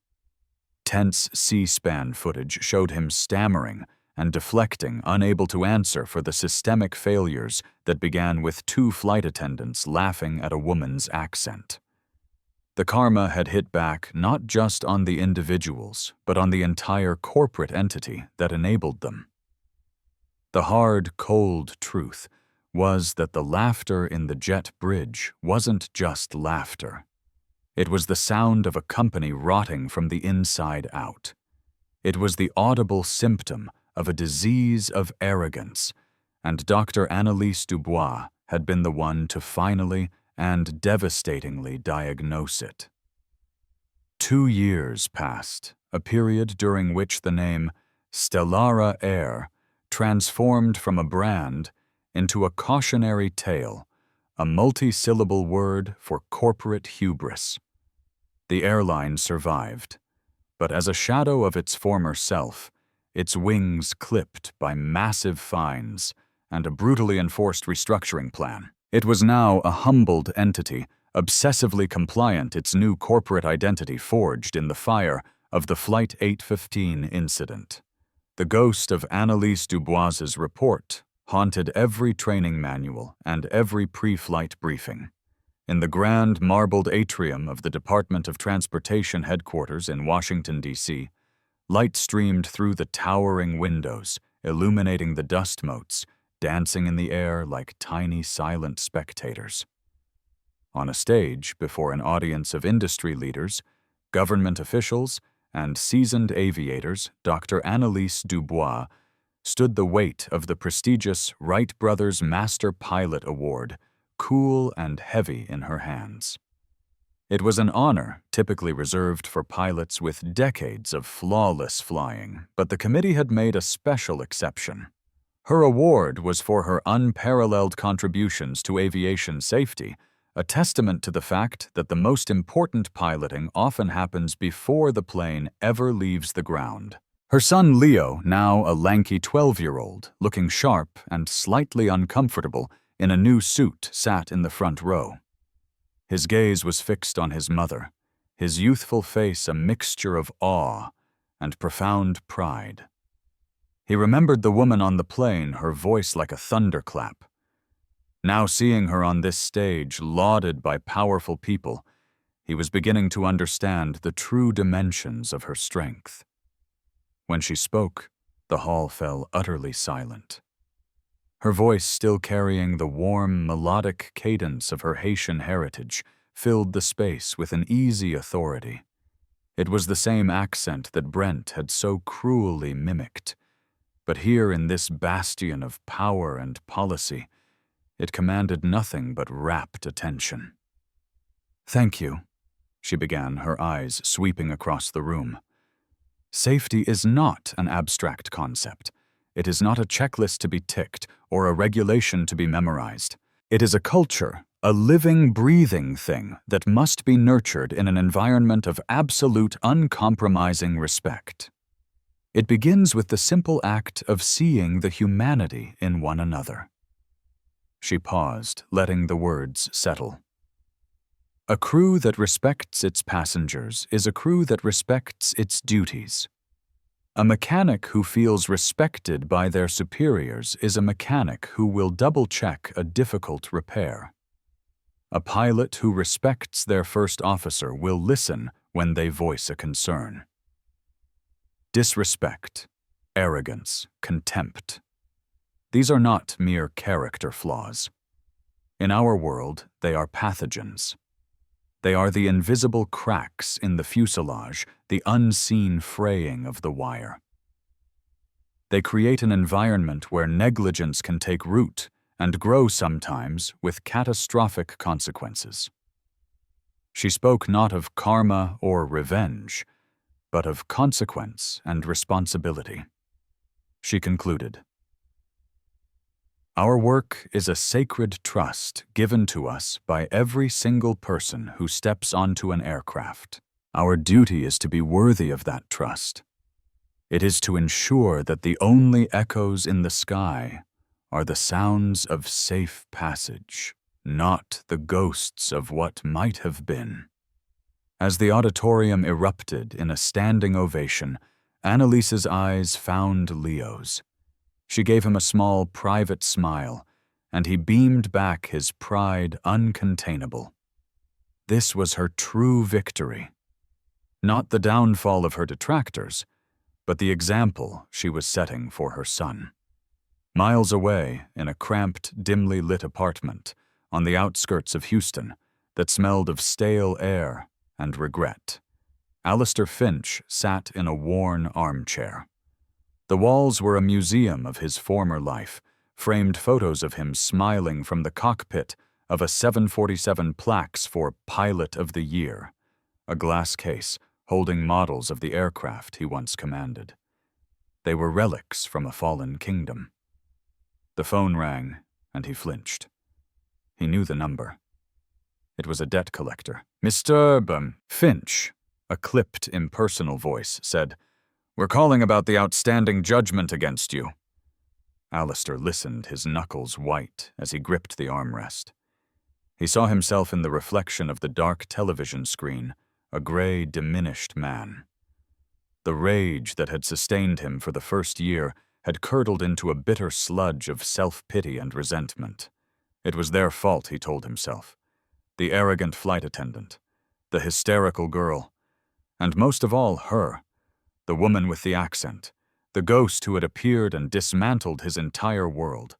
Tense C-SPAN footage showed him stammering and deflecting, unable to answer for the systemic failures that began with 2 flight attendants laughing at a woman's accent. The karma had hit back not just on the individuals, but on the entire corporate entity that enabled them. The hard, cold truth was that the laughter in the jet bridge wasn't just laughter. It was the sound of a company rotting from the inside out. It was the audible symptom of a disease of arrogance, and Dr. Annalise Dubois had been the one to finally and devastatingly diagnose it. 2 years passed, a period during which the name Stellara Air transformed from a brand into a cautionary tale, a multi-syllable word for corporate hubris. The airline survived, but as a shadow of its former self, its wings clipped by massive fines and a brutally enforced restructuring plan. It was now a humbled entity, obsessively compliant, its new corporate identity forged in the fire of the Flight 815 incident. The ghost of Annalise Dubois's report haunted every training manual and every pre-flight briefing. In the grand marbled atrium of the Department of Transportation headquarters in Washington, D.C., light streamed through the towering windows, illuminating the dust motes, dancing in the air like tiny silent spectators. On a stage before an audience of industry leaders, government officials, and seasoned aviators, Dr. Annalise Dubois stood the weight of the prestigious Wright Brothers Master Pilot Award, cool and heavy in her hands. It was an honor typically reserved for pilots with decades of flawless flying, but the committee had made a special exception. Her award was for her unparalleled contributions to aviation safety, a testament to the fact that the most important piloting often happens before the plane ever leaves the ground. Her son Leo, now a lanky 12-year-old, looking sharp and slightly uncomfortable in a new suit, sat in the front row. His gaze was fixed on his mother, his youthful face a mixture of awe and profound pride. He remembered the woman on the plane, her voice like a thunderclap. Now seeing her on this stage, lauded by powerful people, he was beginning to understand the true dimensions of her strength. When she spoke, the hall fell utterly silent. Her voice, still carrying the warm, melodic cadence of her Haitian heritage, filled the space with an easy authority. It was the same accent that Brent had so cruelly mimicked, but here in this bastion of power and policy, it commanded nothing but rapt attention. "Thank you," she began, her eyes sweeping across the room. "Safety is not an abstract concept. It is not a checklist to be ticked or a regulation to be memorized. It is a culture, a living, breathing thing that must be nurtured in an environment of absolute, uncompromising respect. It begins with the simple act of seeing the humanity in one another." She paused, letting the words settle. "A crew that respects its passengers is a crew that respects its duties. A mechanic who feels respected by their superiors is a mechanic who will double-check a difficult repair. A pilot who respects their first officer will listen when they voice a concern. Disrespect, arrogance, contempt. These are not mere character flaws. In our world, they are pathogens. They are the invisible cracks in the fuselage, the unseen fraying of the wire. They create an environment where negligence can take root and grow sometimes with catastrophic consequences. She spoke not of karma or revenge, but of consequence and responsibility. She concluded, "Our work is a sacred trust given to us by every single person who steps onto an aircraft. Our duty is to be worthy of that trust. It is to ensure that the only echoes in the sky are the sounds of safe passage, not the ghosts of what might have been." As the auditorium erupted in a standing ovation, Annalise's eyes found Leo's. She gave him a small, private smile, and he beamed back his pride uncontainable. This was her true victory. Not the downfall of her detractors, but the example she was setting for her son. Miles away, in a cramped, dimly lit apartment on the outskirts of Houston that smelled of stale air and regret, Alistair Finch sat in a worn armchair. The walls were a museum of his former life, framed photos of him smiling from the cockpit of a 747 plaques for Pilot of the Year, a glass case holding models of the aircraft he once commanded. They were relics from a fallen kingdom. The phone rang, and he flinched. He knew the number. It was a debt collector. "Mr. Finch," a clipped, impersonal voice said, "We're calling about the outstanding judgment against you." Alistair listened, his knuckles white, as he gripped the armrest. He saw himself in the reflection of the dark television screen, a gray, diminished man. The rage that had sustained him for the first year had curdled into a bitter sludge of self-pity and resentment. It was their fault, he told himself. The arrogant flight attendant, the hysterical girl, and most of all her, the woman with the accent, the ghost who had appeared and dismantled his entire world.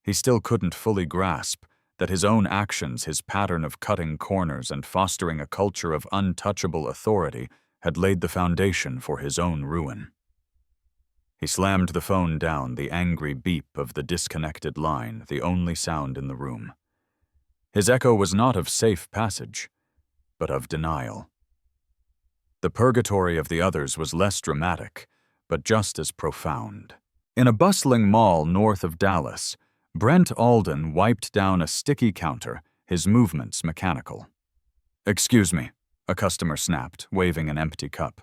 He still couldn't fully grasp that his own actions, his pattern of cutting corners and fostering a culture of untouchable authority, had laid the foundation for his own ruin. He slammed the phone down, the angry beep of the disconnected line, the only sound in the room. His echo was not of safe passage, but of denial. The purgatory of the others was less dramatic, but just as profound. In a bustling mall north of Dallas, Brent Alden wiped down a sticky counter, his movements mechanical. "Excuse me," a customer snapped, waving an empty cup.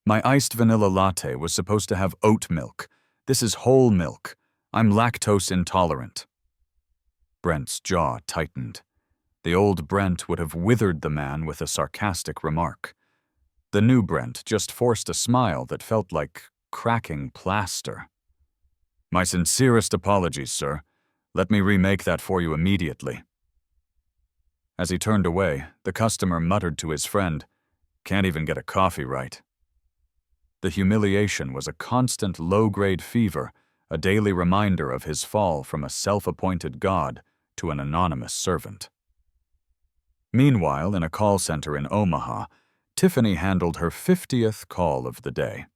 "My iced vanilla latte was supposed to have oat milk. This is whole milk. I'm lactose intolerant." Brent's jaw tightened. The old Brent would have withered the man with a sarcastic remark. The new Brent just forced a smile that felt like cracking plaster. "My sincerest apologies, sir. Let me remake that for you immediately." As he turned away, the customer muttered to his friend, "Can't even get a coffee right." The humiliation was a constant low-grade fever, a daily reminder of his fall from a self-appointed god to an anonymous servant. Meanwhile, in a call center in Omaha, Tiffany handled her 50th call of the day.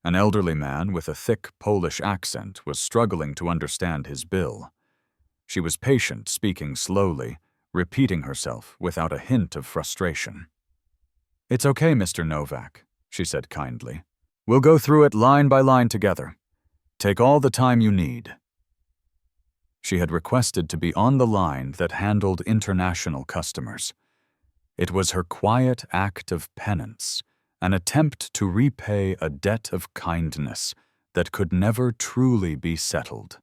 An elderly man with a thick Polish accent was struggling to understand his bill. She was patient, speaking slowly, repeating herself without a hint of frustration. "It's okay, Mr. Novak," she said kindly. "We'll go through it line by line together. Take all the time you need." She had requested to be on the line that handled international customers. It was her quiet act of penance, an attempt to repay a debt of kindness that could never truly be settled.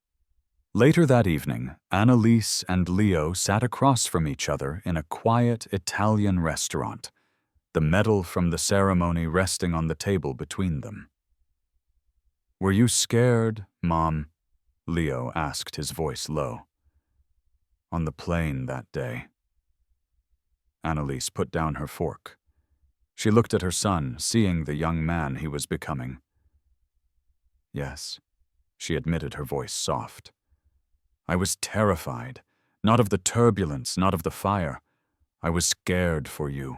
Later that evening, Annalise and Leo sat across from each other in a quiet Italian restaurant, the medal from the ceremony resting on the table between them. "Were you scared, Mom?" Leo asked, his voice low. "On the plane that day." Annalise put down her fork. She looked at her son, seeing the young man he was becoming. "Yes," she admitted, her voice soft. "I was terrified, not of the turbulence, not of the fire. I was scared for you.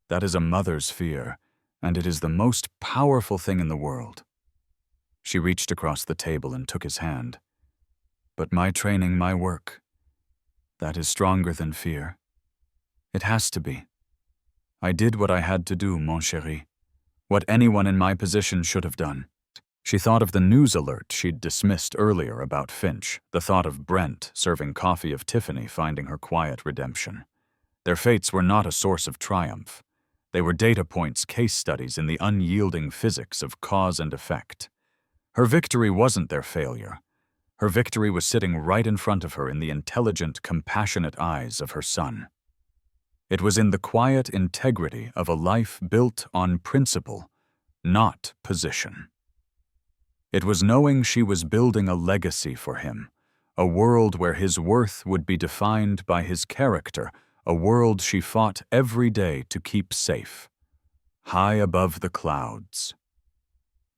That is a mother's fear, and it is the most powerful thing in the world." She reached across the table and took his hand. "But my training, my work, that is stronger than fear. It has to be. I did what I had to do, mon chéri, what anyone in my position should have done." She thought of the news alert she'd dismissed earlier about Finch, the thought of Brent serving coffee, of Tiffany finding her quiet redemption. Their fates were not a source of triumph. They were data points, case studies in the unyielding physics of cause and effect. Her victory wasn't their failure. Her victory was sitting right in front of her in the intelligent, compassionate eyes of her son. It was in the quiet integrity of a life built on principle, not position. It was knowing she was building a legacy for him, a world where his worth would be defined by his character, a world she fought every day to keep safe, high above the clouds.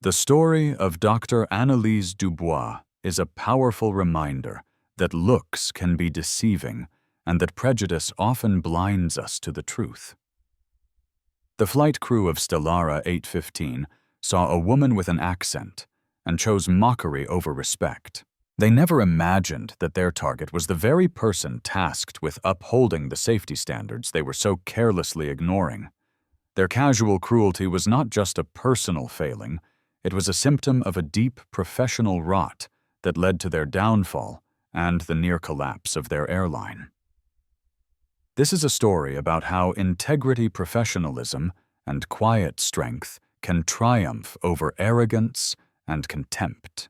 The story of Dr. Annalise Dubois is a powerful reminder that looks can be deceiving and that prejudice often blinds us to the truth. The flight crew of Stellara 815 saw a woman with an accent and chose mockery over respect. They never imagined that their target was the very person tasked with upholding the safety standards they were so carelessly ignoring. Their casual cruelty was not just a personal failing, it was a symptom of a deep professional rot that led to their downfall and the near collapse of their airline. This is a story about how integrity, professionalism, and quiet strength can triumph over arrogance and contempt.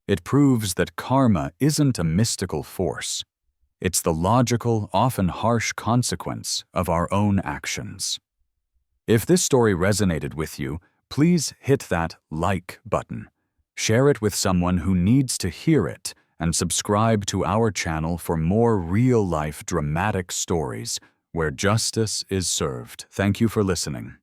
It proves that karma isn't a mystical force. It's the logical, often harsh consequence of our own actions. If this story resonated with you, please hit that like button. Share it with someone who needs to hear it, and subscribe to our channel for more real-life dramatic stories where justice is served. Thank you for listening.